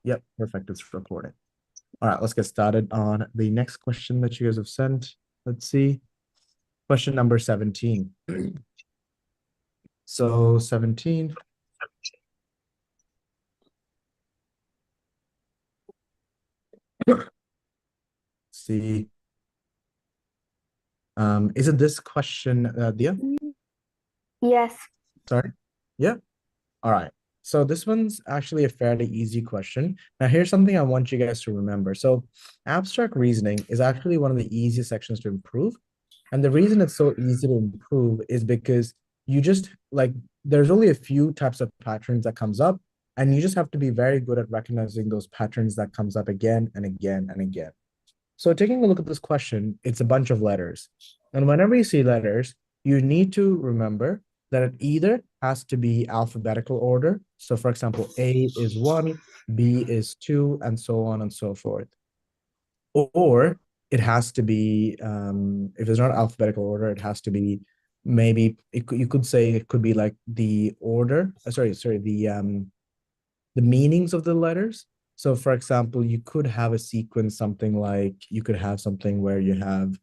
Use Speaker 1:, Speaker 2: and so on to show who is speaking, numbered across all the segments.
Speaker 1: Yep, perfect. It's recording. All right, let's get started on the next question that you guys have sent. Let's see. Question number 17. So 17. See. Is it this question, Dia?
Speaker 2: Yes.
Speaker 1: Sorry. Yeah. All right. So this one's actually a fairly easy question. Now, here's something I want you guys to remember. So abstract reasoning is actually one of the easiest sections to improve. And the reason it's so easy to improve is because you just like there's only a few types of patterns that comes up, and you just have to be very good at recognizing those patterns that comes up again and again and again. So taking a look at this question, it's a bunch of letters. And whenever you see letters, you need to remember that it either has to be alphabetical order. So for example, A is one, B is two, and so on and so forth. Or it has to be, if it's not alphabetical order, it has to be maybe you could say it could be like the order, sorry, the meanings of the letters. So, for example, you could have a sequence, something like you could have something where you have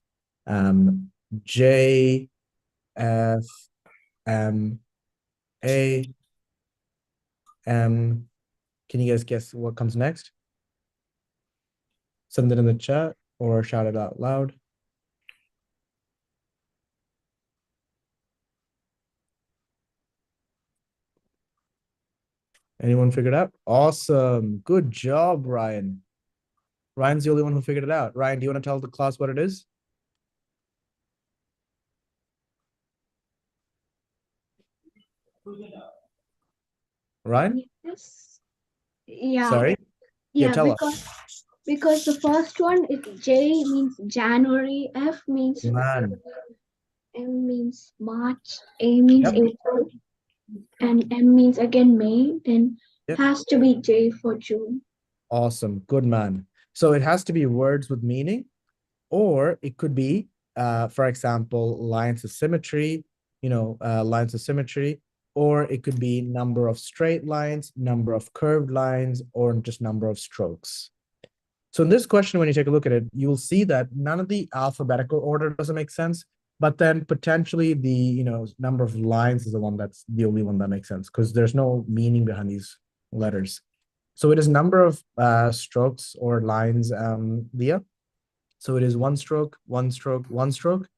Speaker 1: um, J, F, M, A, M. Can you guys guess what comes next? Send it in the chat or shout it out loud. Anyone figured out? Awesome. Good job, Ryan. Ryan's the only one who figured it out. Ryan, do you want to tell the class what it is? Ryan?
Speaker 2: Yes. Yeah.
Speaker 1: Sorry? Yeah,
Speaker 2: Yeah.
Speaker 1: tell
Speaker 2: Because the first one is J means January, F means
Speaker 1: us. Man.
Speaker 2: M means March, A means
Speaker 1: Yep.
Speaker 2: April, and M means again May. Then
Speaker 1: Yep.
Speaker 2: has to be J for June.
Speaker 1: Awesome. Good man. So it has to be words with meaning, or it could be, for example, lines of symmetry, lines of symmetry, or it could be number of straight lines, number of curved lines, or just number of strokes. So in this question, when you take a look at it, you'll see that none of the alphabetical order doesn't make sense, but then potentially the number of lines is the one that's the only one that makes sense because there's no meaning behind these letters. So it is number of strokes or lines, Leah. So it is one stroke, one stroke, one stroke,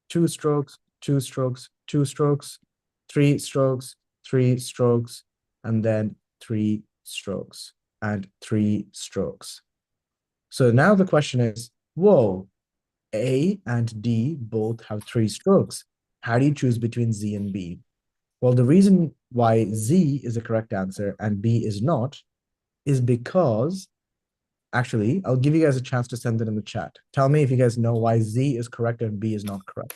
Speaker 1: two strokes, two strokes, two strokes, three strokes, three strokes, and then three strokes and three strokes. So now the question is, whoa, A and D both have three strokes. How do you choose between Z and B? Well, the reason why Z is the correct answer and B is not is because actually, I'll give you guys a chance to send it in the chat. Tell me if you guys know why Z is correct and B is not correct.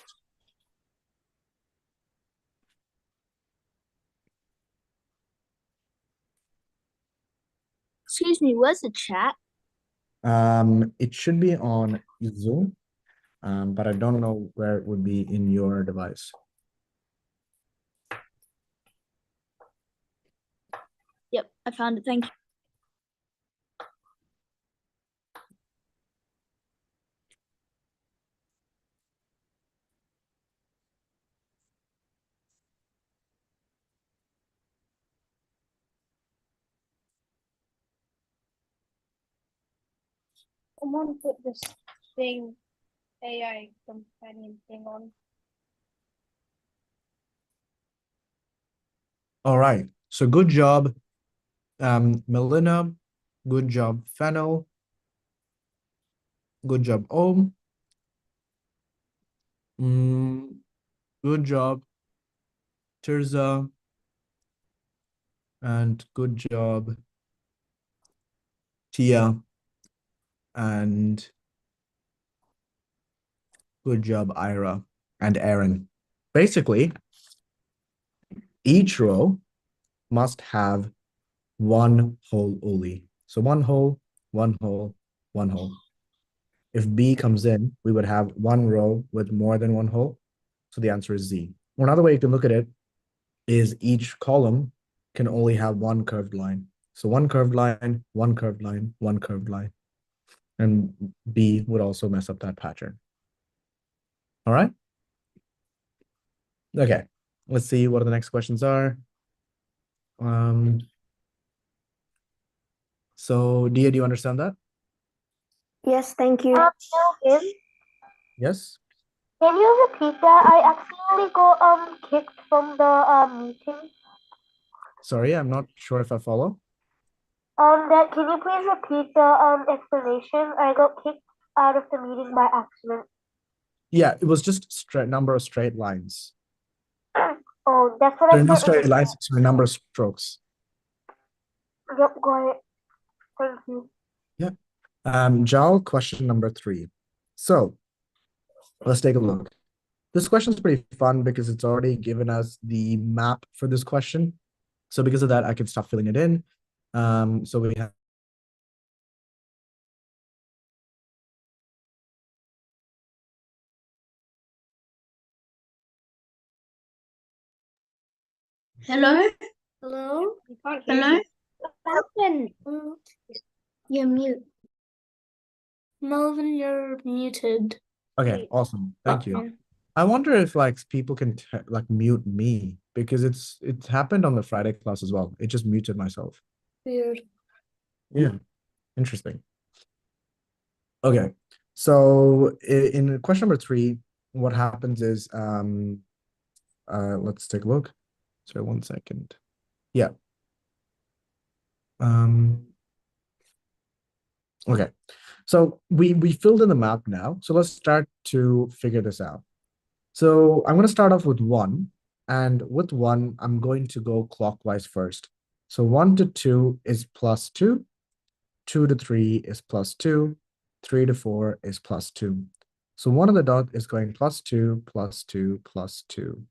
Speaker 2: Excuse me, what's the chat?
Speaker 1: It should be on Zoom, but I don't know where it would be in your device.
Speaker 2: Yep, I found it. Thank you. Someone put this thing, AI companion thing on.
Speaker 1: All right. So good job, Melina. Good job, Fennel. Good job, Om. Good job, Tirza. And good job, Tia. And good job, Ira and Aaron. Basically, each row must have one hole only. So one hole, one hole, one hole. If B comes in, we would have one row with more than one hole. So the answer is Z. Or another way you can look at it is each column can only have one curved line. So one curved line, one curved line, one curved line. And B would also mess up that pattern. All right. Okay. Let's see what the next questions are. So Dia, do you understand that?
Speaker 3: Yes, thank you.
Speaker 4: Melvin,
Speaker 1: Yes.
Speaker 4: can you repeat that? I accidentally got kicked from the meeting.
Speaker 1: Sorry, I'm not sure if I follow.
Speaker 4: That can you please repeat the explanation? I got kicked out of the meeting by accident.
Speaker 1: Yeah, it was just straight number of straight lines.
Speaker 4: Oh, that's what I
Speaker 1: Sorry, not
Speaker 4: can't
Speaker 1: straight
Speaker 4: understand.
Speaker 1: lines, sorry, number of strokes.
Speaker 4: Yep, got it. Thank you.
Speaker 1: Jal, question number 3. So let's take a look. This question is pretty fun because it's already given us the map for this question. So because of that, I can start filling it in. So we have
Speaker 2: Hello?
Speaker 3: Hello?
Speaker 2: We can't hear
Speaker 3: Hello?
Speaker 2: you. Melvin, you're mute.
Speaker 3: Melvin, you're muted.
Speaker 1: okay, awesome. Thank you. I wonder if like people can like mute me because it happened on the Friday class as well. It just muted myself.
Speaker 3: Weird.
Speaker 1: Yeah, interesting. Okay, so in question number 3, what happens is let's take a look. Sorry, 1 second. Yeah. Okay, so we filled in the map now. So let's start to figure this out. So I'm going to start off with 1, and with 1, I'm going to go clockwise first. So 1 to 2 is +2, 2 to 3 is +2, 3 to 4 is +2. So one of the dot is going +2, +2, +2.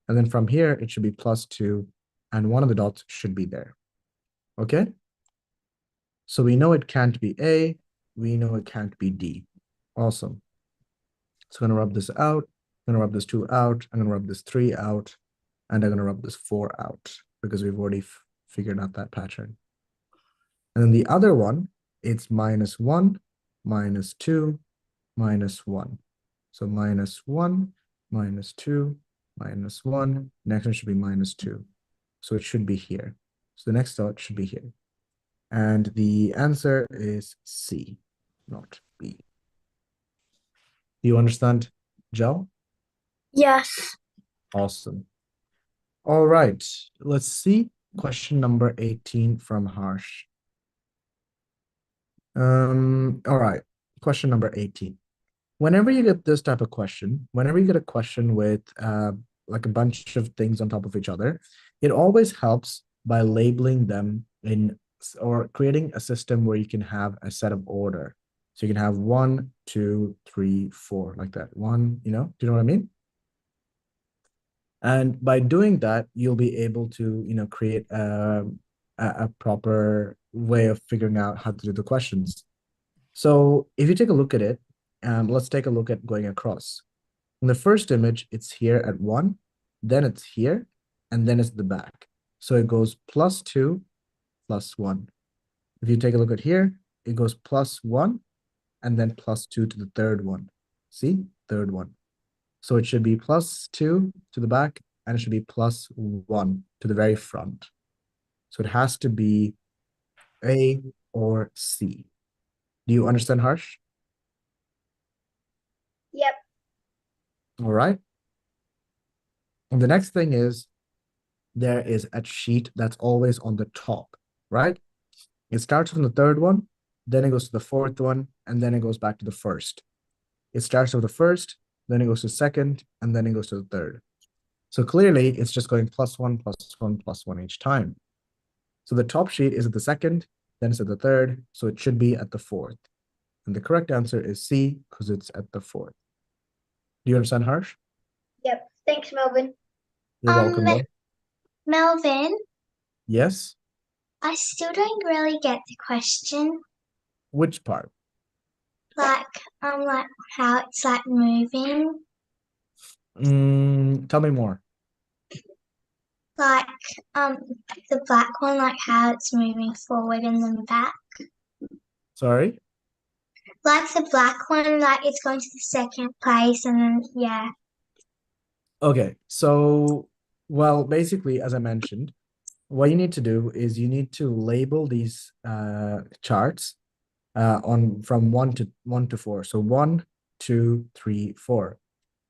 Speaker 1: And then from here, it should be +2, and one of the dots should be there. Okay? So we know it can't be A, we know it can't be D. Awesome. So I'm going to rub this out, I'm going to rub this 2 out, I'm going to rub this 3 out, and I'm going to rub this 4 out because we've already figured out that pattern. And then the other one, it's -1, -2, -1. So -1, -2, -1. Next one should be -2. So it should be here. So the next dot should be here. And the answer is C, not B. Do you understand, Jel?
Speaker 3: Yes.
Speaker 1: Awesome. All right, let's see question number 18 from Harsh. All right, question number 18. Whenever you get this type of question, whenever you get a question with like a bunch of things on top of each other, it always helps by labeling them in or creating a system where you can have a set of order. So you can have 1, 2, 3, 4, like that. 1, do you know what I mean? And by doing that, you'll be able to, create a proper way of figuring out how to do the questions. So if you take a look at it, let's take a look at going across. In the first image, it's here at 1, then it's here, and then it's the back. So it goes +2, +1. If you take a look at here, it goes +1, and then +2 to the third one. See? Third one. So it should be +2 to the back, and it should be +1 to the very front. So it has to be A or C. Do you understand, Harsh?
Speaker 2: Yep.
Speaker 1: All right. And the next thing is there is a sheet that's always on the top, right? It starts from the third one, then it goes to the fourth one, and then it goes back to the first. It starts with the first, then it goes to second, and then it goes to the third. So clearly, it's just going +1, +1, +1 each time. So the top sheet is at the second, then it's at the third, so it should be at the fourth. And the correct answer is C, because it's at the fourth. Do you understand, Harsh?
Speaker 2: Yep. Thanks, Melvin.
Speaker 1: You're welcome. Though.
Speaker 2: Melvin,
Speaker 1: Yes?
Speaker 2: I still don't really get the question.
Speaker 1: Which part?
Speaker 2: Like how it's like moving.
Speaker 1: Tell me more.
Speaker 3: Like the black one, like how it's moving forward and then back.
Speaker 1: Sorry?
Speaker 3: Like the black one, like it's going to the second place and then yeah.
Speaker 1: Okay, so, well, basically, as I mentioned, what you need to do is you need to label these charts on from 1 to 4. So 1, 2, 3, 4.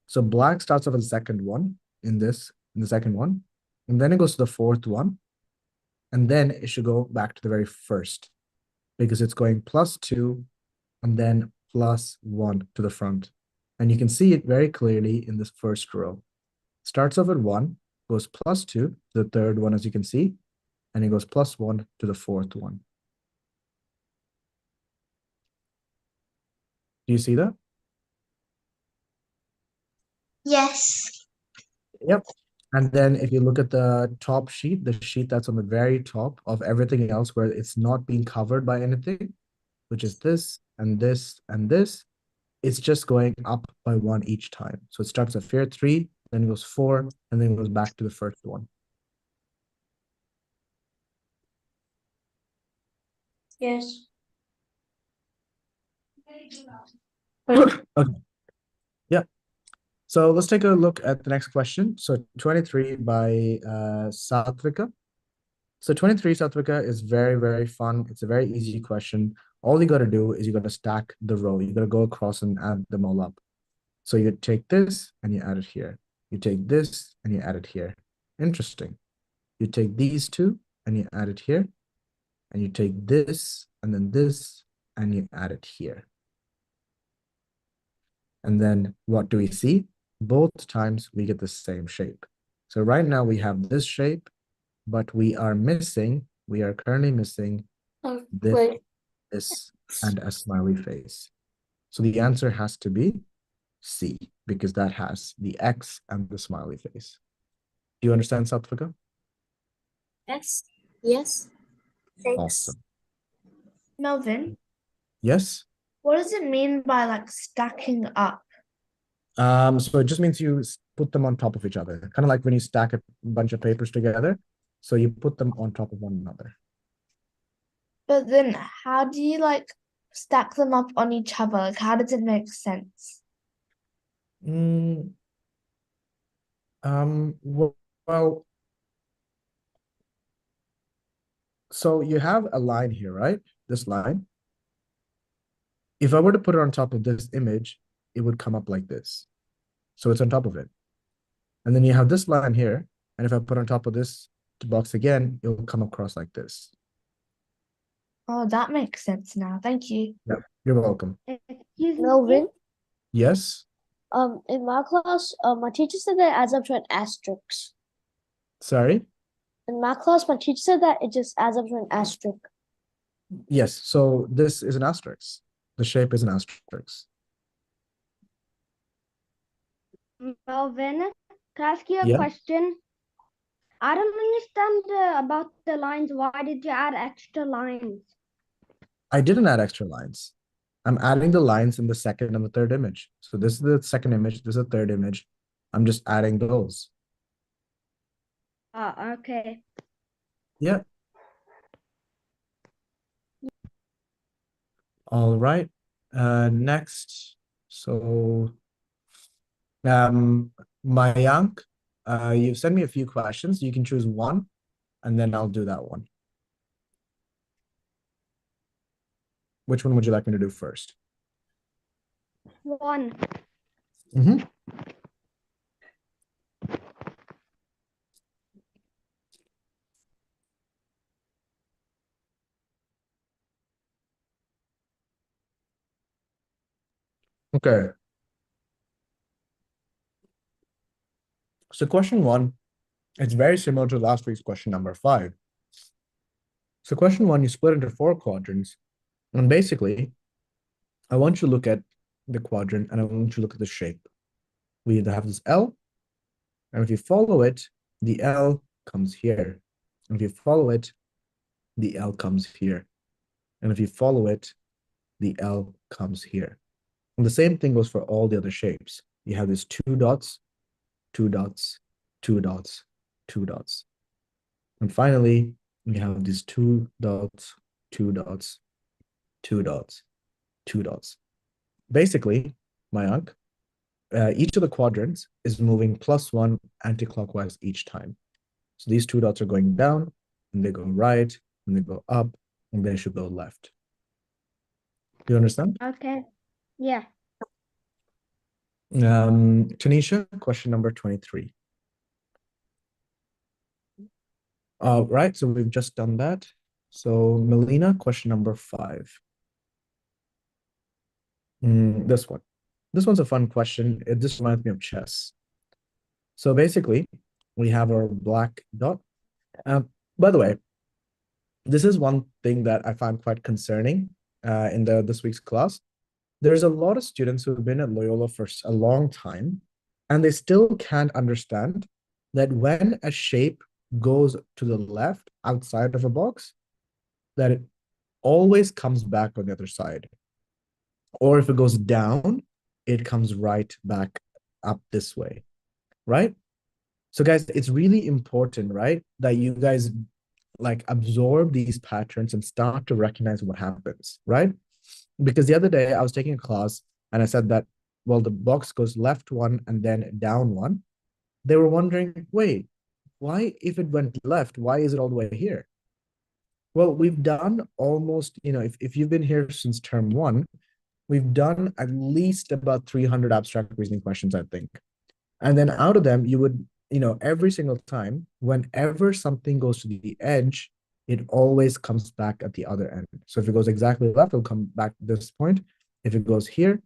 Speaker 1: So black starts off as the second one in the second one, and then it goes to the fourth one, and then it should go back to the very first because it's going +2 and then +1 to the front. And you can see it very clearly in this first row. Starts off at 1, goes +2 to the third one, as you can see, and it goes +1 to the fourth one. Do you see that?
Speaker 3: Yes.
Speaker 1: Yep. And then if you look at the top sheet, the sheet that's on the very top of everything else where it's not being covered by anything, which is this and this and this, it's just going up by 1 each time. So it starts at here 3, then it goes 4, and then it goes back to the first one.
Speaker 3: Yes.
Speaker 1: Okay. Yeah. So let's take a look at the next question. So 23 by Satvika. So 23, Satvika, is very, very fun. It's a very easy question. All you got to do is you got to stack the row. You got to go across and add them all up. So you take this and you add it here. You take this and you add it here. Interesting. You take these two and you add it here. And you take this and then this and you add it here. And then what do we see? Both times we get the same shape. So right now we have this shape, but we are currently missing
Speaker 3: Oh,
Speaker 1: this,
Speaker 3: wait.
Speaker 1: this, and a smiley face. So the answer has to be C, because that has the X and the smiley face. Do you understand, Satvika?
Speaker 3: Yes. Yes. Thanks.
Speaker 1: Awesome.
Speaker 5: Melvin,
Speaker 1: Yes?
Speaker 5: what does it mean by like stacking up?
Speaker 1: So it just means you put them on top of each other, kind of like when you stack a bunch of papers together. So you put them on top of one another.
Speaker 5: But then how do you like stack them up on each other? Like how does it make sense?
Speaker 1: Well, so you have a line here, right? This line. If I were to put it on top of this image, it would come up like this. So it's on top of it. And then you have this line here. And if I put on top of this box again, it will come across like this.
Speaker 5: Oh, that makes sense now. Thank you.
Speaker 1: Yeah, you're welcome.
Speaker 2: Excuse me.
Speaker 6: Melvin,
Speaker 1: Yes?
Speaker 6: in my class, my teacher said that it adds up to an asterisk.
Speaker 1: Sorry?
Speaker 6: In my class, my teacher said that it just adds up to an asterisk.
Speaker 1: Yes, so this is an asterisk. The shape is an asterisk.
Speaker 2: Melvin, can I ask you a
Speaker 1: Yeah.
Speaker 2: question? I don't understand about the lines. Why did you add extra lines?
Speaker 1: I didn't add extra lines. I'm adding the lines in the second and the third image. So this is the second image, this is the third image. I'm just adding those.
Speaker 2: Okay.
Speaker 1: Yeah. All right. Next. So Mayank, you sent me a few questions. You can choose one, and then I'll do that one. Which one would you like me to do first?
Speaker 2: One.
Speaker 1: Mm-hmm. Okay. So question 1, it's very similar to last week's question number 5. So question 1, you split into 4 quadrants. And basically, I want you to look at the quadrant and I want you to look at the shape. We either have this L, and if you follow it, the L comes here. And if you follow it, the L comes here. And if you follow it, the L comes here. And the same thing goes for all the other shapes. You have these 2 dots, 2 dots, 2 dots, 2 dots. And finally, we have these 2 dots, 2 dots, 2 dots, 2 dots. Basically, Mayank, each of the quadrants is moving +1 anti-clockwise each time. So these 2 dots are going down, and they go right, and they go up, and they should go left. Do you understand?
Speaker 2: Okay. Yeah.
Speaker 1: Tanisha, question number 23. All right, so we've just done that. So Melina, question number 5. This one. This one's a fun question. This reminds me of chess. So basically, we have our black dot. By the way, this is one thing that I find quite concerning in this week's class. There's a lot of students who've been at Loyola for a long time, and they still can't understand that when a shape goes to the left outside of a box, that it always comes back on the other side. Or if it goes down, it comes right back up this way, right? So guys, it's really important, right, that you guys like absorb these patterns and start to recognize what happens, right? Because the other day I was taking a class and I said that, well, the box goes left 1 and then down 1. They were wondering, wait, why, if it went left, why is it all the way here? Well, we've done almost, if you've been here since term 1, we've done at least about 300 abstract reasoning questions, I think. And then out of them, you would, every single time, whenever something goes to the edge, it always comes back at the other end. So if it goes exactly left, it'll come back this point. If it goes here,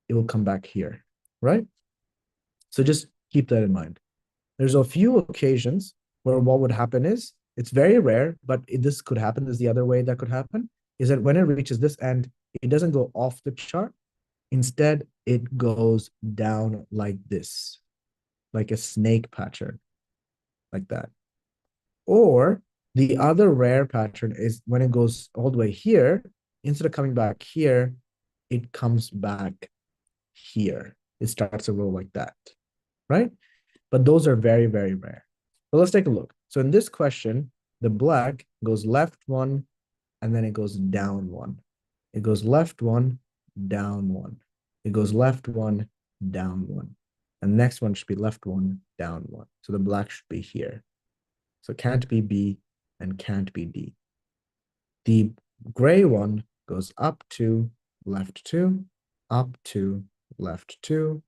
Speaker 1: it will come back here, right? So just keep that in mind. There's a few occasions where what would happen is, it's very rare, but this could happen. There's the other way that could happen, is that when it reaches this end, it doesn't go off the chart. Instead, it goes down like this, like a snake pattern, like that. Or the other rare pattern is when it goes all the way here, instead of coming back here, it comes back here. It starts to roll like that, right? But those are very, very rare. So let's take a look. So in this question, the black goes left 1, and then it goes down 1. It goes left 1, down 1. It goes left 1, down 1. And next one should be left 1, down 1. So the black should be here. So it can't be B and can't be D. The gray one goes up 2, left 2, up 2, left 2,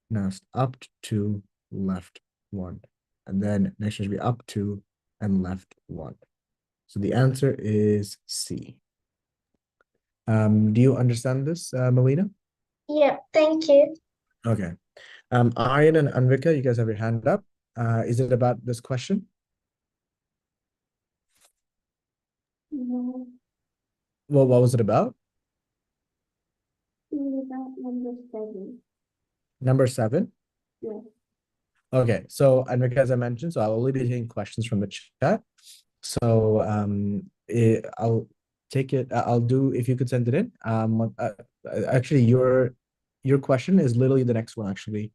Speaker 1: next up 2, left 1. And then next should be up 2 and left 1. So the answer is C. Do you understand this, Melina?
Speaker 3: Yeah, thank you.
Speaker 1: Okay. Aryan and Anvika, you guys have your hand up. Is it about this question?
Speaker 2: No,
Speaker 1: Well, what was it about?
Speaker 2: about number 7.
Speaker 1: Number 7?
Speaker 2: Yeah.
Speaker 1: Okay, so Anvika, as I mentioned, so I'll only be taking questions from the chat. So I'll take it. I'll do, if you could send it in. Actually, your question is literally the next one, actually.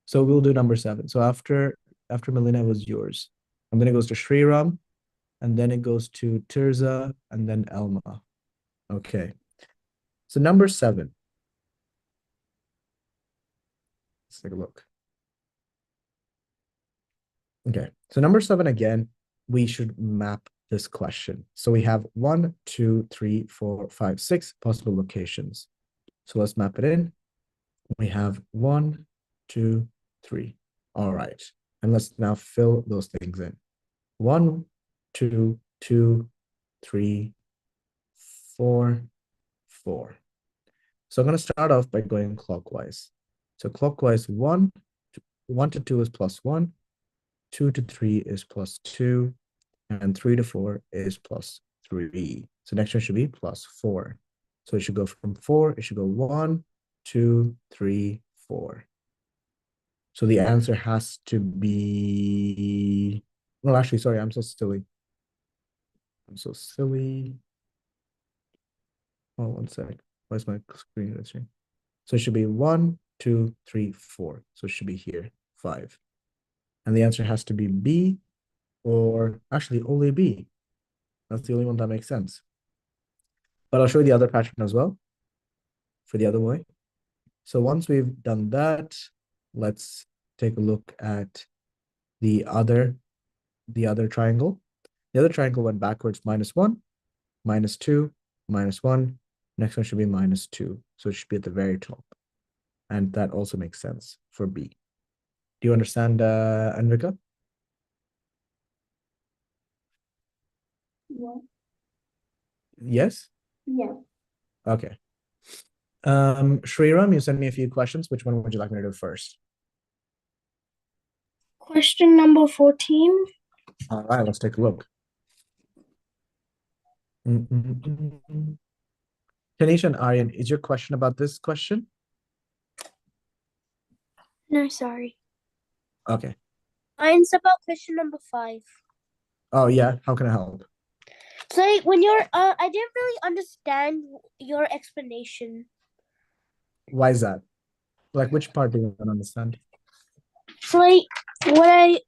Speaker 1: So we'll do number 7. So after Melina was yours. And then it goes to Shriram, and then it goes to Tirza, and then Elma. Okay. So number 7. Let's take a look. Okay, so number 7 again, we should map this question. So we have 1, 2, 3, 4, 5, 6 possible locations. So let's map it in. We have 1, 2, 3. All right, and let's now fill those things in. 1, 2, 2, 3, 4, 4. So I'm going to start off by going clockwise. So clockwise, 1 to 2 is +1. 2 to 3 is +2, and 3 to 4 is +3. So next one should be +4. So it should go from 4, it should go 1, 2, 3, 4. So the answer has to be, well, actually, sorry, I'm so silly. Oh, one sec. Where's my screen listing? So it should be 1, 2, 3, 4. So it should be here, 5. And the answer has to be B, or actually only B. That's the only one that makes sense. But I'll show you the other pattern as well for the other way. So once we've done that, let's take a look at the other triangle. The other triangle went backwards, -1, -2, -1. Next one should be -2. So it should be at the very top. And that also makes sense for B. Do you understand, Enrica? Yes?
Speaker 2: Yeah.
Speaker 1: Okay. Shriram, you sent me a few questions. Which one would you like me to do first?
Speaker 6: Question number 14.
Speaker 1: All right, let's take a look. Tanisha and Aryan, is your question about this question?
Speaker 6: No, sorry.
Speaker 1: Okay.
Speaker 6: Mine's about question number 5.
Speaker 1: Oh, yeah. How can I help?
Speaker 6: So like, when you're I didn't really understand your explanation.
Speaker 1: Why is that? Like, which part do you don't understand?
Speaker 6: So like what I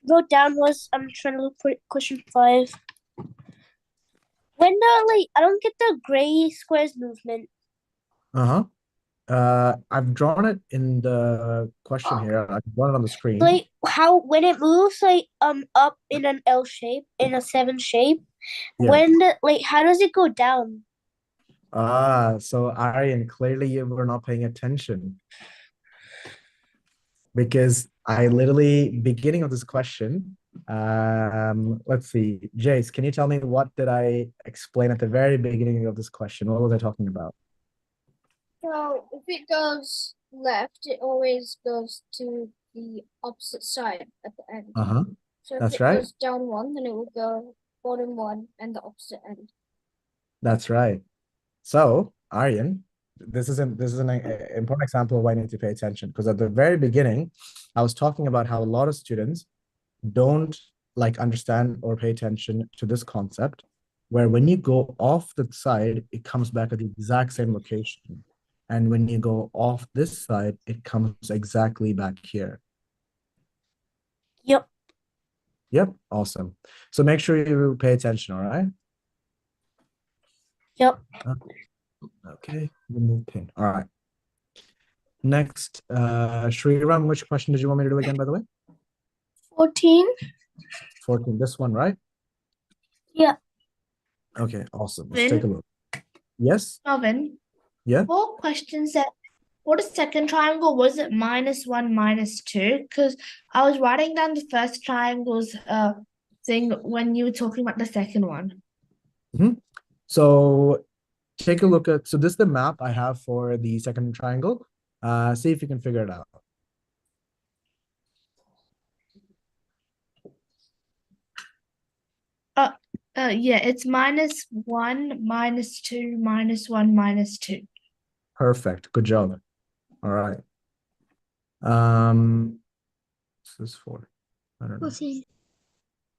Speaker 6: wrote down was I'm trying to look for question 5. When I don't get the gray squares movement.
Speaker 1: Uh-huh. I've drawn it in the question here. I've drawn it on the screen.
Speaker 6: Like how when it moves up in an L shape, in a 7 shape,
Speaker 1: Yeah.
Speaker 6: how does it go down?
Speaker 1: So Aryan, clearly you were not paying attention. Because I literally, beginning of this question, let's see, Jace, can you tell me what did I explain at the very beginning of this question? What was I talking about?
Speaker 7: So if it goes left, it always goes to the opposite side at the end.
Speaker 1: Uh-huh.
Speaker 7: So if
Speaker 1: That's
Speaker 7: it
Speaker 1: right.
Speaker 7: goes down 1, then it will go bottom 1 and the opposite end.
Speaker 1: That's right. So, Aryan, this is an important example of why you need to pay attention, because at the very beginning, I was talking about how a lot of students don't understand or pay attention to this concept, where when you go off the side, it comes back at the exact same location. And when you go off this side, it comes exactly back here.
Speaker 6: Yep.
Speaker 1: Yep, awesome. So make sure you pay attention, all right?
Speaker 6: Yep.
Speaker 1: Okay, remove pin. All right. Next, Shriram, which question did you want me to do again, by the way?
Speaker 6: 14.
Speaker 1: 14, this one, right?
Speaker 6: Yeah.
Speaker 1: Okay, awesome. Let's take a look. Yes?
Speaker 5: Melvin,
Speaker 1: Yeah?
Speaker 5: 4 questions that for the second triangle, was it -1, -2? Because I was writing down the first triangle's thing when you were talking about the second one.
Speaker 1: So take a look at, so this is the map I have for the second triangle. See if you can figure it out.
Speaker 5: Yeah, it's -1, -2, -1, -2.
Speaker 1: Perfect. Good job. All right. This is 4. I don't know.
Speaker 3: 14.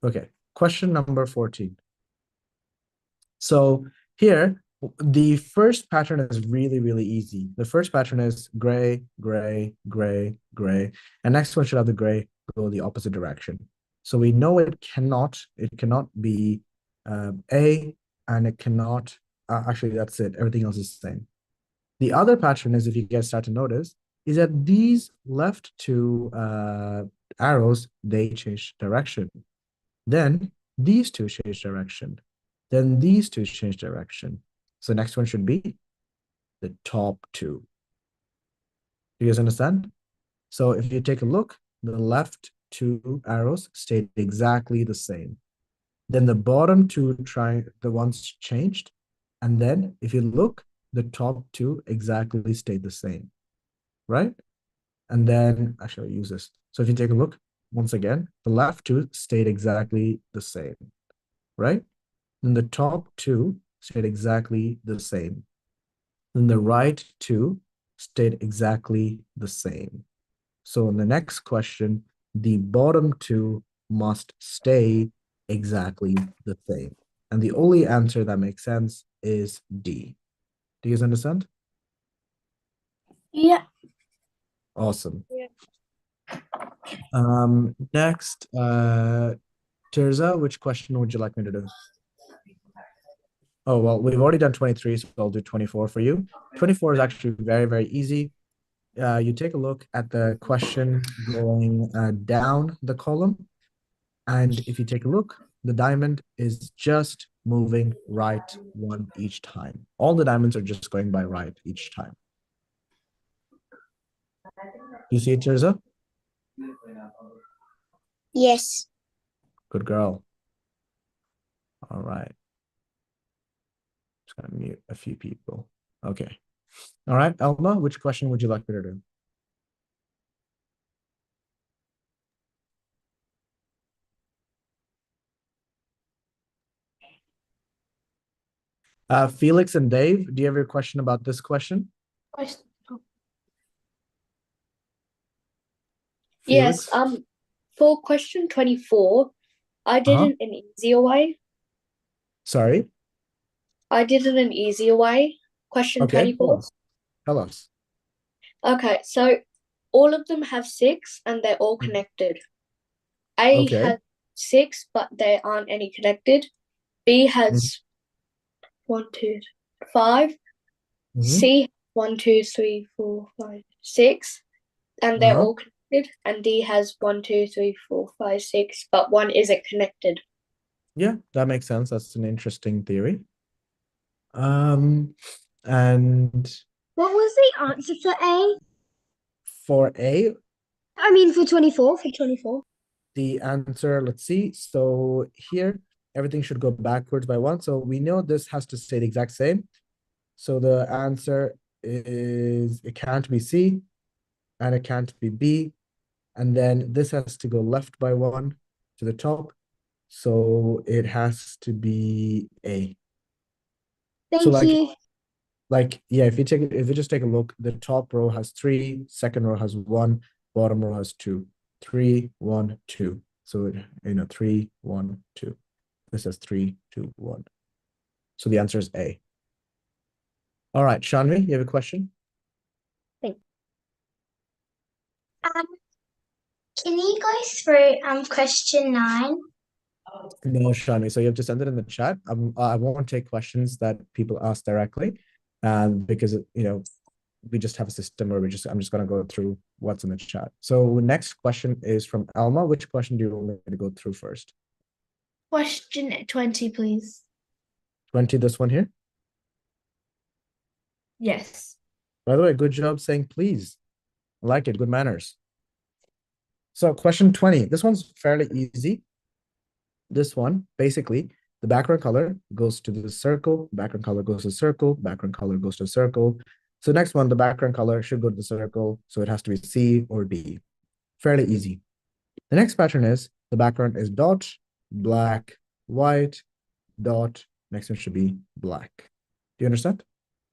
Speaker 1: Okay. Question number 14. So here, the first pattern is really, really easy. The first pattern is gray, gray, gray, gray. And next one should have the gray go the opposite direction. So we know it cannot be A, and it cannot, actually that's it. Everything else is the same. The other pattern is, if you guys start to notice, is that these left 2 arrows, they change direction. Then these 2 change direction. Then these 2 change direction. So next one should be the top 2. Do you guys understand? So if you take a look, the left 2 arrows stayed exactly the same. Then the bottom 2 the ones changed. And then if you look, the top 2 exactly stayed the same, right? And then actually I'll use this. So if you take a look, once again, the left 2 stayed exactly the same, right? Then the top 2 stayed exactly the same. Then the right 2 stayed exactly the same. So in the next question, the bottom 2 must stay exactly the same. And the only answer that makes sense is D. Do you guys understand?
Speaker 6: Yeah.
Speaker 1: Awesome.
Speaker 7: Yeah.
Speaker 1: Next, Tirza, which question would you like me to do? Oh, well, we've already done 23, so I'll do 24 for you. 24 is actually very, very easy. You take a look at the question going down the column. And if you take a look, the diamond is just moving right one each time. All the diamonds are just going by right each time. You see it, Tirza?
Speaker 3: Yes.
Speaker 1: Good girl. All right. Just gonna mute a few people. Okay. All right, Elma, which question would you like me to do? Felix and Dave, do you have a question about this question?
Speaker 5: Question-
Speaker 8: Yes,
Speaker 1: Felix?
Speaker 8: for question 24, I did
Speaker 1: Uh-huh.
Speaker 8: it an easier way.
Speaker 1: Sorry.
Speaker 8: I did it an easier way. Question
Speaker 1: Okay,
Speaker 8: 24.
Speaker 1: tell us.
Speaker 8: Okay, so all of them have 6 and they're all connected. A
Speaker 1: Okay.
Speaker 8: has 6, but they aren't any connected. B has 1, 2, 5.
Speaker 1: Mhm.
Speaker 8: C 1, 2, 3, 4, 5, 6, and they're
Speaker 1: Uh-huh.
Speaker 8: all connected. And D has 1, 2, 3, 4, 5, 6, but one isn't connected.
Speaker 1: Yeah, that makes sense. That's an interesting theory. And
Speaker 2: What was the answer for A?
Speaker 1: for A,
Speaker 2: I mean for 24, for 24.
Speaker 1: the answer, let's see. So here, everything should go backwards by 1. So we know this has to stay the exact same. So the answer is, it can't be C, and it can't be B. And then this has to go left by 1 to the top. So it has to be A.
Speaker 2: Thank
Speaker 1: So like,
Speaker 2: you.
Speaker 1: yeah, if you just take a look, the top row has 3, second row has 1, bottom row has 2. 3, 1, 2. So it, 3, 1, 2. This is 3, 2, 1. So the answer is A. All right, Shanvi, you have a question?
Speaker 3: Can you go through question 9?
Speaker 1: No, Shanvi. So you have to send it in the chat. I won't take questions that people ask directly, because we just have a system where I'm just gonna go through what's in the chat. So next question is from Alma. Which question do you want me to go through first?
Speaker 5: Question 20, please.
Speaker 1: 20, this one here.
Speaker 5: Yes.
Speaker 1: By the way, good job saying please. I like it. Good manners. So question 20. This one's fairly easy. This one, basically, the background color goes to the circle, background color goes to the circle, background color goes to the circle. So next one, the background color should go to the circle. So it has to be C or D. Fairly easy. The next pattern is the background is dot, black, white, dot. Next one should be black. Do you understand?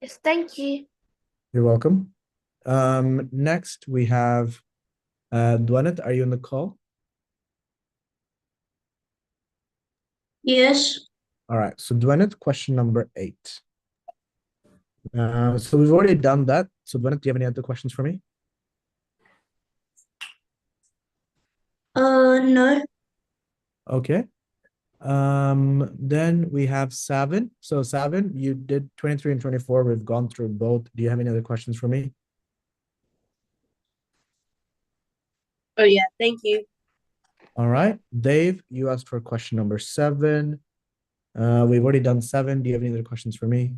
Speaker 5: Yes, thank you.
Speaker 1: You're welcome. Next we have Dwanit, are you in the call?
Speaker 3: Yes.
Speaker 1: All right, so Dwanit, question number 8. So we've already done that. So Dwanit, do you have any other questions for me?
Speaker 3: No.
Speaker 1: Okay. Then we have Savin. So Savin, you did 23 and 24. We've gone through both. Do you have any other questions for me?
Speaker 6: Oh yeah, thank you.
Speaker 1: All right. Dave, you asked for question number 7. We've already done 7. Do you have any other questions for me?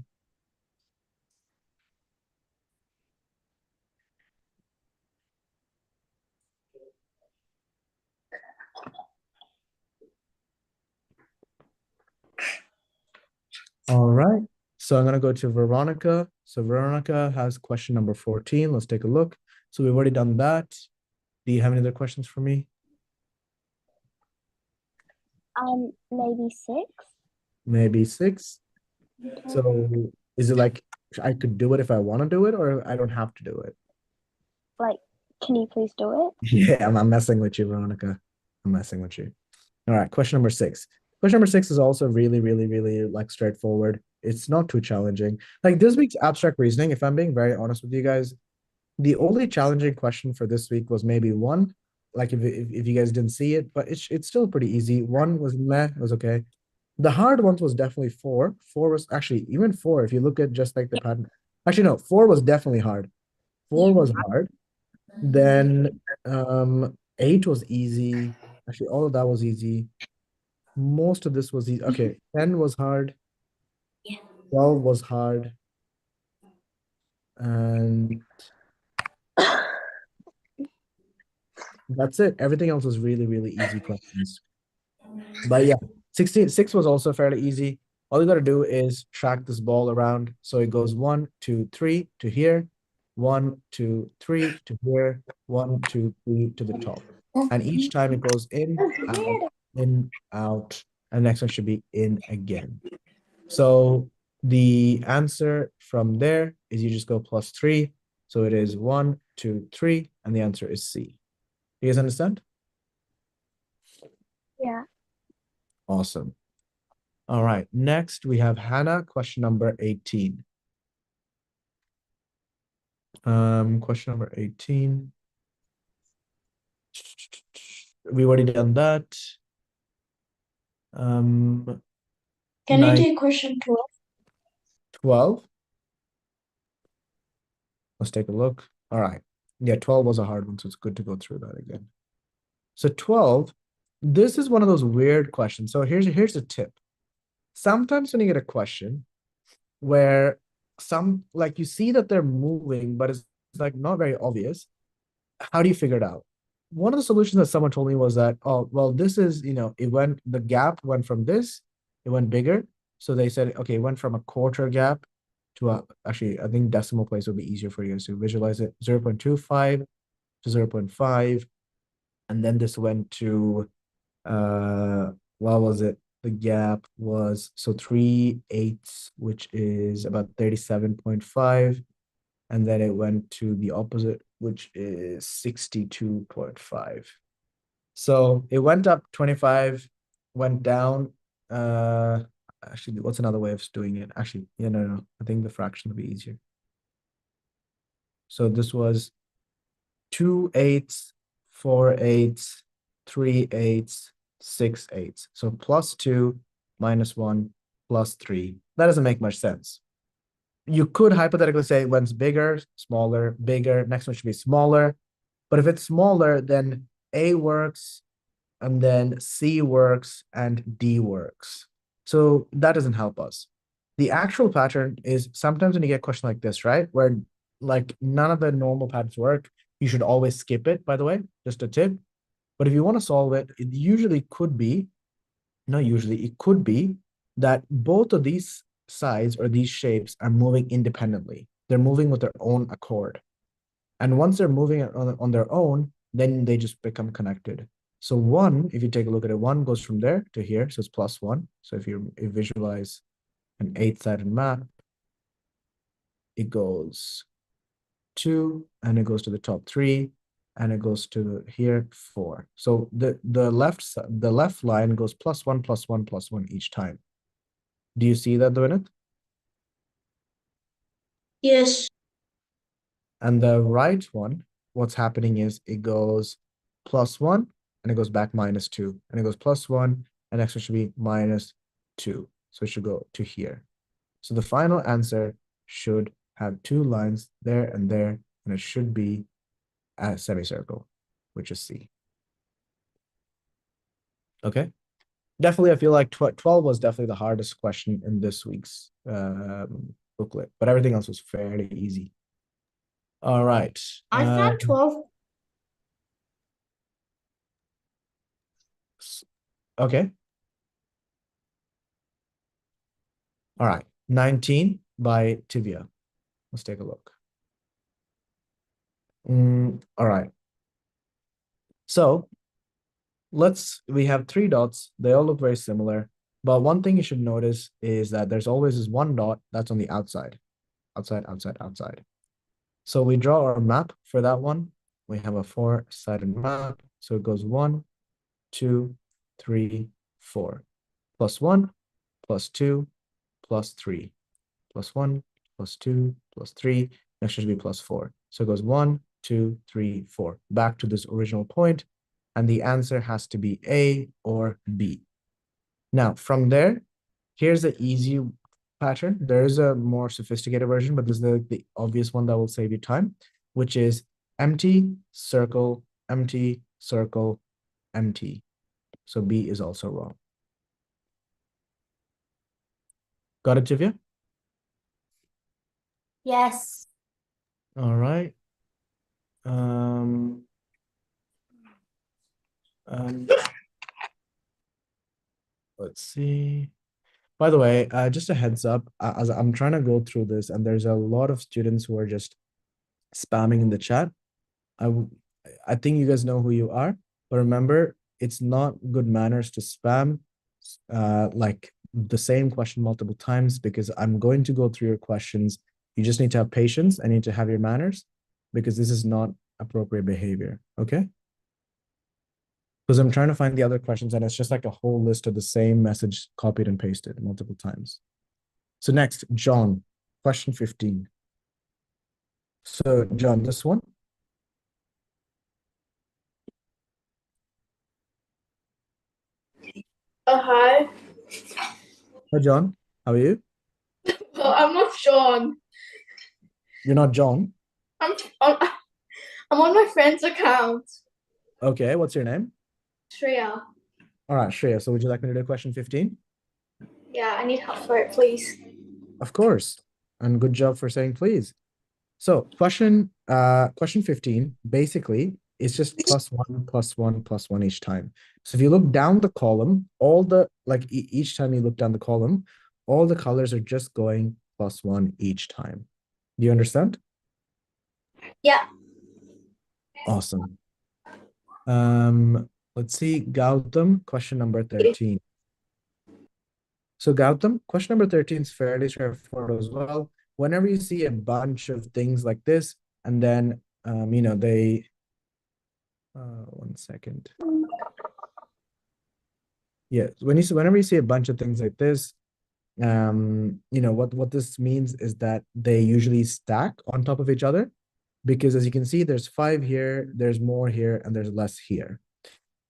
Speaker 1: All right. So I'm going to go to Veronica. So Veronica has question number 14. Let's take a look. So we've already done that. Do you have any other questions for me?
Speaker 6: Maybe 6.
Speaker 1: Maybe 6. So is it like I could do it if I want to do it, or I don't have to do it?
Speaker 6: Like, can you please do it?
Speaker 1: Yeah, I'm messing with you, Veronica. I'm messing with you. All right, question number 6. Question number 6 is also really, really, really like straightforward. It's not too challenging. Like this week's abstract reasoning, if I'm being very honest with you guys, the only challenging question for this week was maybe 1 like if you guys didn't see it, but it's still pretty easy. 1 was meh, was okay. The hard ones was definitely 4. 4 was actually even 4, if you look at just like the pattern. Actually, no, 4 was definitely hard. 4 was hard. Then 8 was easy. Actually, all of that was easy. Most of this was easy. Okay, 10 was hard. 12 was hard. And that's it. Everything else was really, really easy questions. But yeah, 6 was also fairly easy. All you got to do is track this ball around. So it goes 1, 2, 3 to here, 1, 2, 3 to here, 1, 2, 3 to the top. And each time it goes in, out, and the next one should be in again. So the answer from there is you just go +3. So it is 1, 2, 3, and the answer is C. You guys understand?
Speaker 6: Yeah.
Speaker 1: Awesome. All right, next we have Hannah, question number 18. Question number 18. We've already done that.
Speaker 8: Can you
Speaker 1: Nine-
Speaker 8: do question 12?
Speaker 1: 12. Let's take a look. All right. Yeah, 12 was a hard one, so it's good to go through that again. So 12, this is one of those weird questions. So here's a tip. Sometimes when you get a question where like you see that they're moving, but it's like not very obvious, how do you figure it out? One of the solutions that someone told me was that, oh, well, this is, the gap went from this, it went bigger. So they said, okay, it went from a quarter gap to actually, I think decimal place would be easier for you guys to visualize it, 0.25 to 0.5. And then this went to, what was it? The gap was, so 3/8, which is about 37.5. And then it went to the opposite, which is 62.5. So it went up 25, went down. Actually, what's another way of doing it? Actually, yeah, no. I think the fraction will be easier. So this was 2/8, 4/8, 3/8, 6/8. So +2, -1, +3. That doesn't make much sense. You could hypothetically say one's bigger, smaller, bigger, next one should be smaller. But if it's smaller, then A works, and then C works, and D works. So that doesn't help us. The actual pattern is sometimes when you get a question like this, right? Where like none of the normal patterns work, you should always skip it, by the way, just a tip. But if you want to solve it, it usually could be, not usually, it could be that both of these sides or these shapes are moving independently. They're moving with their own accord. And once they're moving on their own, then they just become connected. So 1, if you take a look at it, 1 goes from there to here, so it's +1. So if you visualize an 8-sided map, it goes 2, and it goes to the top 3, and it goes to here 4. So the left line goes +1, +1, +1 each time. Do you see that, Dwineth?
Speaker 8: Yes.
Speaker 1: And the right one, what's happening is it goes +1, and it goes back -2, and it goes +1, and next one should be -2. So it should go to here. So the final answer should have 2 lines there, and it should be a semicircle, which is C. Okay. Definitely, I feel like 12 was definitely the hardest question in this week's booklet, but everything else was fairly easy. All right.
Speaker 5: I found 12.
Speaker 1: Okay. All right. 19 by Tivia. Let's take a look. All right. So we have 3 dots. They all look very similar. But one thing you should notice is that there's always this 1 dot that's on the outside. Outside, outside, outside. So we draw our map for that one. We have a 4-sided map. So it goes 1, 2, 3, 4. +1, +2, +3. +1, +2, +3. Next should be +4. So it goes 1, 2, 3, 4. Back to this original point. and the answer has to be A or B. Now, from there, here's the easy pattern. There is a more sophisticated version, but this is the obvious one that will save you time, which is empty, circle, empty, circle, empty. So B is also wrong. Got it, Divya?
Speaker 8: Yes.
Speaker 1: All right. Let's see. By the way, just a heads up, as I'm trying to go through this, and there's a lot of students who are just spamming in the chat. I think you guys know who you are, but remember, it's not good manners to spam like the same question multiple times, because I'm going to go through your questions. You just need to have patience. I need to have your manners, because this is not appropriate behavior. Okay? Because I'm trying to find the other questions, and it's just like a whole list of the same message copied and pasted multiple times. So next, John, question 15. So John, this one.
Speaker 8: Hi.
Speaker 1: Hi, John. How are you?
Speaker 8: Well, I'm not Sean.
Speaker 1: You're not John.
Speaker 8: I'm on my friend's account.
Speaker 1: Okay, what's your name?
Speaker 8: Shreya.
Speaker 1: All right, Shreya. So would you like me to do question 15?
Speaker 8: Yeah, I need help for it, please.
Speaker 1: Of course. And good job for saying please. So question 15 basically is just plus one each time. So if you look down the column, all the each time you look down the column, all the colors are just going plus one each time. Do you understand?
Speaker 8: Yeah.
Speaker 1: Awesome. Let's see, Gautam, question number 13. So Gautam, question number 13 is fairly straightforward as well. Whenever you see a bunch of things like this, and then they one second. Yeah, whenever you see a bunch of things like this, what this means is that they usually stack on top of each other, because as you can see, there's 5 here, there's more here, and there's less here.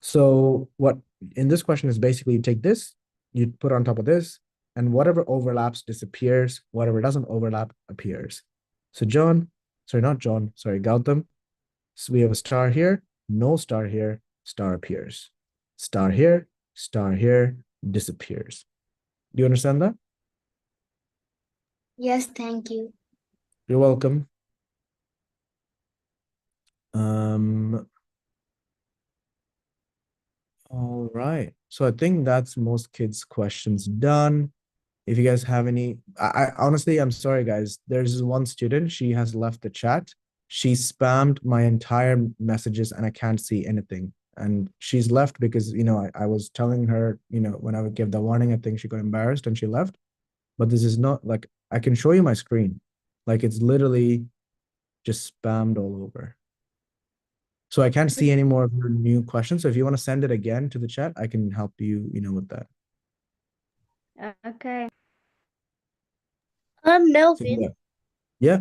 Speaker 1: So what in this question is basically you take this, you put on top of this, and whatever overlaps disappears, whatever doesn't overlap appears. So Gautam. So we have a star here, no star here, star appears. Star here, disappears. Do you understand that?
Speaker 3: Yes, thank you.
Speaker 1: You're welcome. All right. So I think that's most kids' questions done. If you guys have any, I honestly, I'm sorry, guys. There's one student, she has left the chat. She spammed my entire messages and I can't see anything. And she's left because, I was telling her, when I would give the warning, I think she got embarrassed and she left. But this is not like, I can show you my screen. Like it's literally just spammed all over. So I can't see any more of your new questions. So if you want to send it again to the chat, I can help you, with that.
Speaker 2: Okay.
Speaker 6: Melvin,
Speaker 1: Yeah.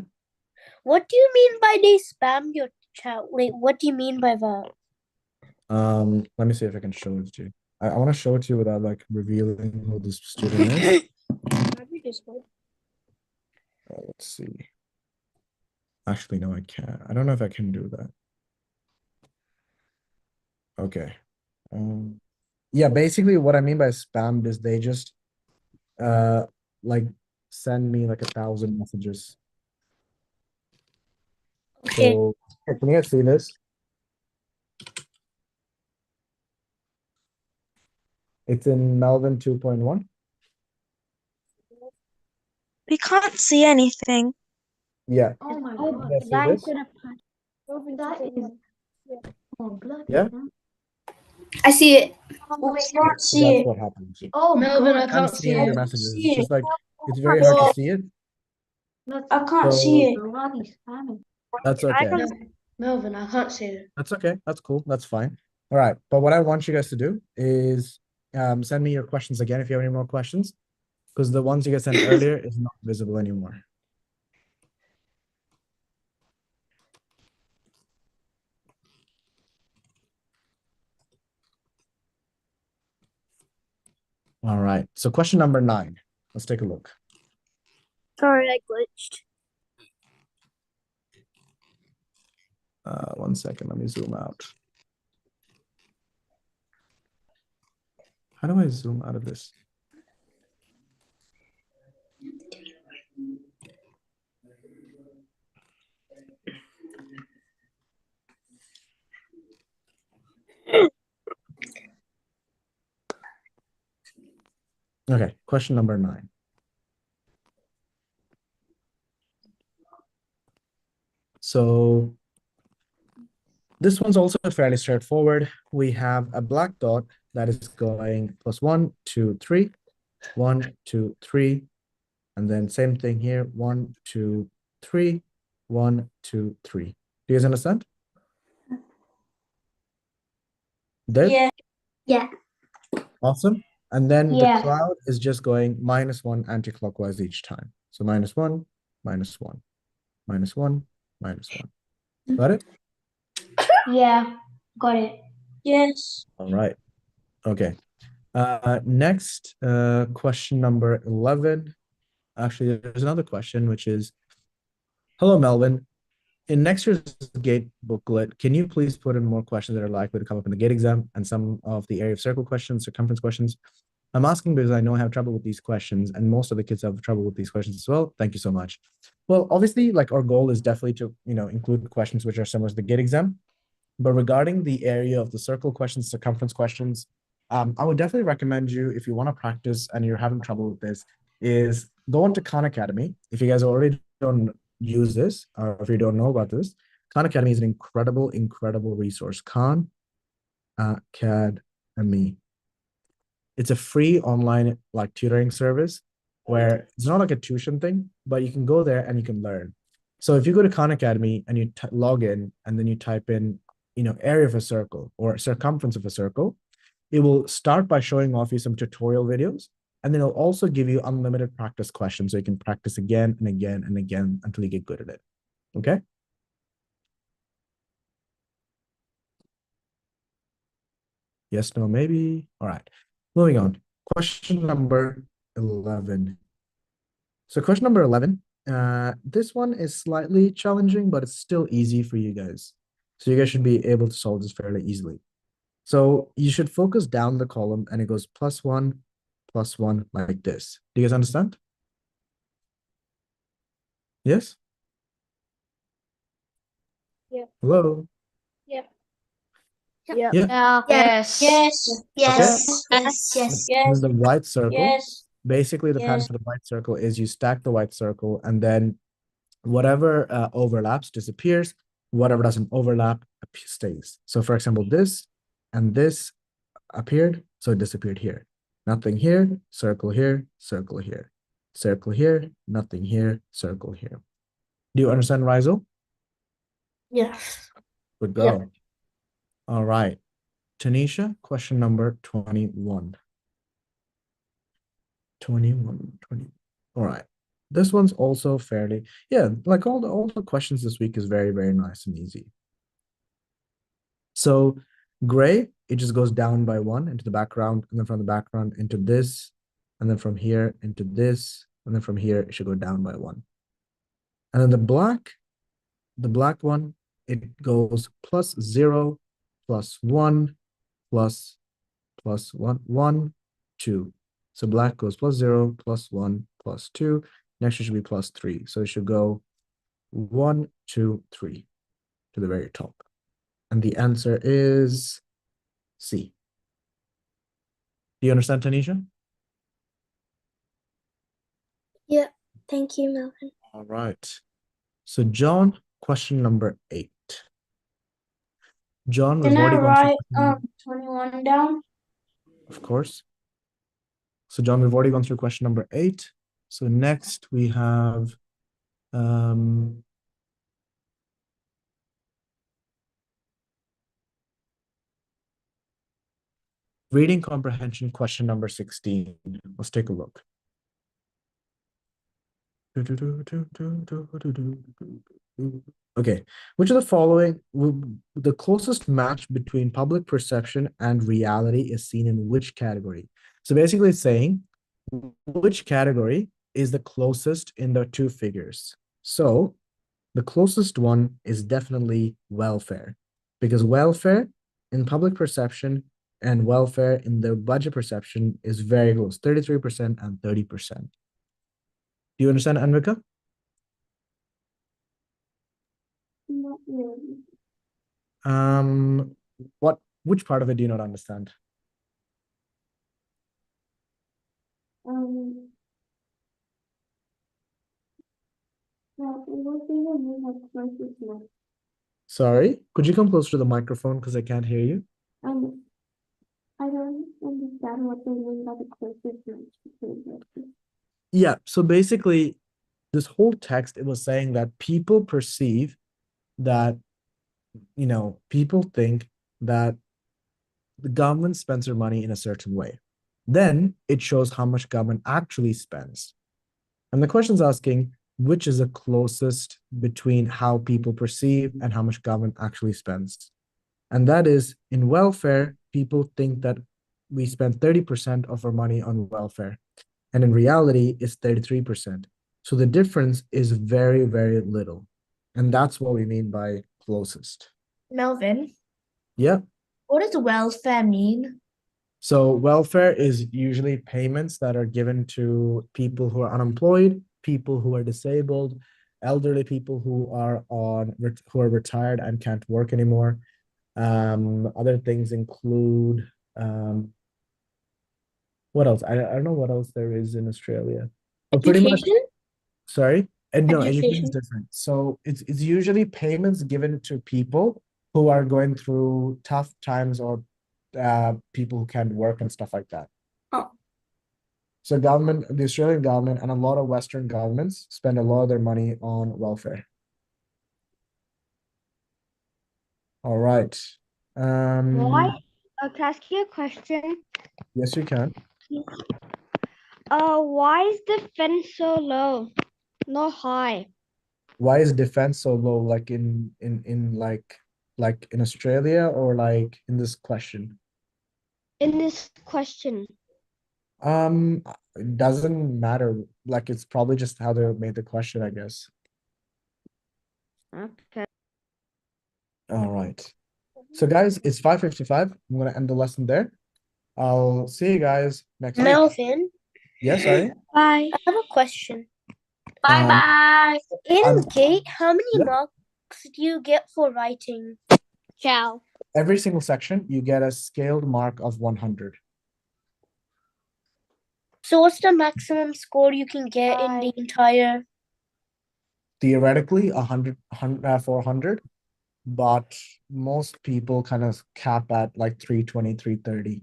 Speaker 6: what do you mean by they spammed your chat? Wait, what do you mean by that?
Speaker 1: Let me see if I can show it to you. I want to show it to you without like revealing who this student is. Let's see. Actually, no, I can't. I don't know if I can do that. Okay. Yeah, basically what I mean by spammed is they just like send me like 1,000 messages.
Speaker 6: Okay.
Speaker 1: So can you guys see this? It's in Melvin 2.1.
Speaker 9: We can't see anything.
Speaker 1: Yeah.
Speaker 2: Oh my
Speaker 1: You
Speaker 2: God.
Speaker 1: guys see
Speaker 2: That
Speaker 1: this?
Speaker 2: could have that is bloody
Speaker 1: Yeah.
Speaker 2: hell.
Speaker 8: I see it.
Speaker 4: We can't
Speaker 1: So
Speaker 4: see
Speaker 1: that's
Speaker 4: it.
Speaker 1: what happens.
Speaker 2: Oh
Speaker 8: Melvin, I
Speaker 1: I can't
Speaker 8: can't
Speaker 1: see
Speaker 8: see
Speaker 1: any of
Speaker 8: it.
Speaker 1: your messages.
Speaker 4: See
Speaker 1: It's just
Speaker 4: it.
Speaker 1: like it's very hard to see it.
Speaker 4: I can't see it.
Speaker 2: Bloody spamming.
Speaker 1: That's
Speaker 6: I
Speaker 1: okay.
Speaker 6: don't
Speaker 8: Melvin, I can't see it.
Speaker 1: That's okay. That's cool. That's fine. All right. But what I want you guys to do is send me your questions again if you have any more questions, because the ones you guys sent earlier is not visible anymore. All right. So question number 9. Let's take a look.
Speaker 6: Sorry, I glitched.
Speaker 1: 1 second. Let me zoom out. How do I zoom out of this? Okay, question number 9. So this one's also fairly straightforward. We have a black dot that is going plus 1, 2, 3, 1, 2, 3, and then same thing here, 1, 2, 3, 1, 2, 3. Do you guys understand? Dave?
Speaker 6: Yeah.
Speaker 3: Yeah.
Speaker 1: Awesome. And then
Speaker 2: Yeah.
Speaker 1: the cloud is just going -1 anti-clockwise each time. So -1, -1, -1, -1. Got it?
Speaker 2: Yeah, got it.
Speaker 6: Yes.
Speaker 1: All right. Okay. Next, question number 11. Actually, there's another question, which is, hello, Melvin. In next year's GATE booklet, can you please put in more questions that are likely to come up in the GATE exam and some of the area of circle questions, circumference questions? I'm asking because I know I have trouble with these questions, and most of the kids have trouble with these questions as well. Thank you so much. Well, obviously, like our goal is definitely to, include questions which are similar to the GATE exam. But regarding the area of the circle questions, circumference questions, I would definitely recommend you, if you want to practice and you're having trouble with this, is go into Khan Academy. If you guys already don't use this, or if you don't know about this, Khan Academy is an incredible, incredible resource. Khan Academy. It's a free online like tutoring service where it's not like a tuition thing, but you can go there and you can learn. So if you go to Khan Academy and you log in and then you type in, area of a circle or circumference of a circle, it will start by showing off you some tutorial videos, and then it'll also give you unlimited practice questions so you can practice again and again and again until you get good at it. Okay? Yes, no, maybe. All right. Moving on. Question number 11. So question number 11, this one is slightly challenging, but it's still easy for you guys. So you guys should be able to solve this fairly easily. So you should focus down the column and it goes +1, +1 like this. Do you guys understand? Yes?
Speaker 7: Yeah.
Speaker 1: Hello?
Speaker 7: Yeah.
Speaker 6: Yeah.
Speaker 1: Yeah.
Speaker 8: Yes.
Speaker 3: Yes. Yes. Yes.
Speaker 1: And
Speaker 6: Yes.
Speaker 1: the white circle.
Speaker 6: Yes.
Speaker 1: Basically, the pattern
Speaker 6: Yes.
Speaker 1: for the white circle is you stack the white circle and then whatever overlaps disappears, whatever doesn't overlap stays. So for example, this and this appeared, so it disappeared here. Nothing here, circle here, circle here. Circle here, nothing here, circle here. Do you understand, Rizal?
Speaker 6: Yes.
Speaker 1: Good go. All right. Tanisha, question number 21. 21, 20. All right. This one's also fairly, like all the questions this week is very, very nice and easy. So gray, it just goes down by 1 into the background, and then from the background into this, and then from here into this, and then from here, it should go down by 1. And then the black one, it goes +0, +1, +1, 1, 2. So black goes +0, +1, +2. Next it should be +3. So it should go 1, 2, 3 to the very top. And the answer is C. Do you understand, Tanisha?
Speaker 6: Yeah. Thank you, Melvin.
Speaker 1: All right. So John, question number 8. John, we've
Speaker 2: Can I
Speaker 1: already gone
Speaker 2: write
Speaker 1: through
Speaker 2: 21 down?
Speaker 1: Of course. So John, we've already gone through question number 8. So next we have reading comprehension question number 16. Let's take a look. Okay, which of the following, the closest match between public perception and reality is seen in which category? So basically it's saying which category is the closest in the two figures. So the closest one is definitely welfare, because welfare in public perception and welfare in the budget perception is very close, 33% and 30%. Do you understand, Anvika?
Speaker 2: Not really.
Speaker 1: Which part of it do you not understand? Sorry, could you come closer to the microphone because I can't hear you?
Speaker 2: I don't understand what they mean by the closest.
Speaker 1: Yeah, so basically this whole text, it was saying that people perceive that, people think that the government spends their money in a certain way. Then it shows how much government actually spends. And the question's asking which is the closest between how people perceive and how much government actually spends. And that is in welfare, people think that we spend 30% of our money on welfare. And in reality, it's 33%. So the difference is very, very little. And that's what we mean by closest.
Speaker 5: Melvin,
Speaker 1: Yeah.
Speaker 5: what does welfare mean?
Speaker 1: So welfare is usually payments that are given to people who are unemployed, people who are disabled, elderly people who are retired and can't work anymore. Other things include what else? I don't know what else there is in Australia. But pretty much,
Speaker 6: Education?
Speaker 1: sorry. And no, education is
Speaker 6: Education.
Speaker 1: different. So it's usually payments given to people who are going through tough times or people who can't work and stuff like that.
Speaker 6: Oh.
Speaker 1: So the Australian government and a lot of Western governments spend a lot of their money on welfare. All right.
Speaker 2: Why? Can I ask you a question?
Speaker 1: Yes, you can.
Speaker 2: Why is the fence so low, not high?
Speaker 1: Why is defense so low, like in in Australia or like in this question?
Speaker 2: In this question.
Speaker 1: It doesn't matter. Like it's probably just how they made the question, I guess.
Speaker 2: Okay.
Speaker 1: All right. So guys, it's 5:55. I'm gonna end the lesson there. I'll see you guys next week.
Speaker 6: Melvin,
Speaker 1: Yes, sorry.
Speaker 2: Bye.
Speaker 6: I have a question.
Speaker 8: Bye-bye.
Speaker 6: In GATE, how many
Speaker 1: yeah.
Speaker 6: marks do you get for writing?
Speaker 7: Ciao.
Speaker 1: Every single section, you get a scaled mark of 100.
Speaker 6: So what's the maximum score you can get in the entire?
Speaker 1: Theoretically, 400, but most people kind of cap at like 320, 330.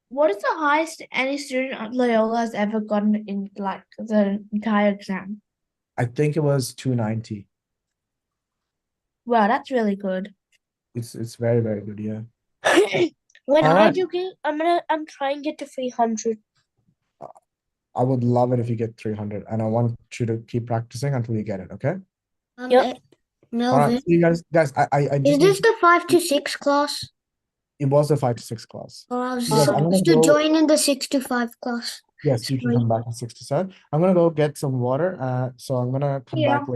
Speaker 5: What is the highest any student at Loyola has ever gotten in like the entire exam?
Speaker 1: I think it was 290.
Speaker 5: Wow, that's really good.
Speaker 1: It's very, very good, yeah.
Speaker 6: When
Speaker 1: All
Speaker 6: I
Speaker 1: right.
Speaker 6: do GATE, I'm trying to get to 300.
Speaker 1: I would love it if you get 300, and I want you to keep practicing until you get it, okay?
Speaker 6: Yep.
Speaker 1: All right, see you guys. Guys, I just need
Speaker 3: the 5 to 6 class?
Speaker 1: it was a 5 to 6 class.
Speaker 3: Or I was
Speaker 1: Yes, I'm
Speaker 3: supposed
Speaker 1: gonna
Speaker 3: to
Speaker 1: go-
Speaker 3: join in the 6 to 5 class?
Speaker 1: Yes, you can come back at 6 to 7. I'm gonna go get some water. So I'm gonna come back later.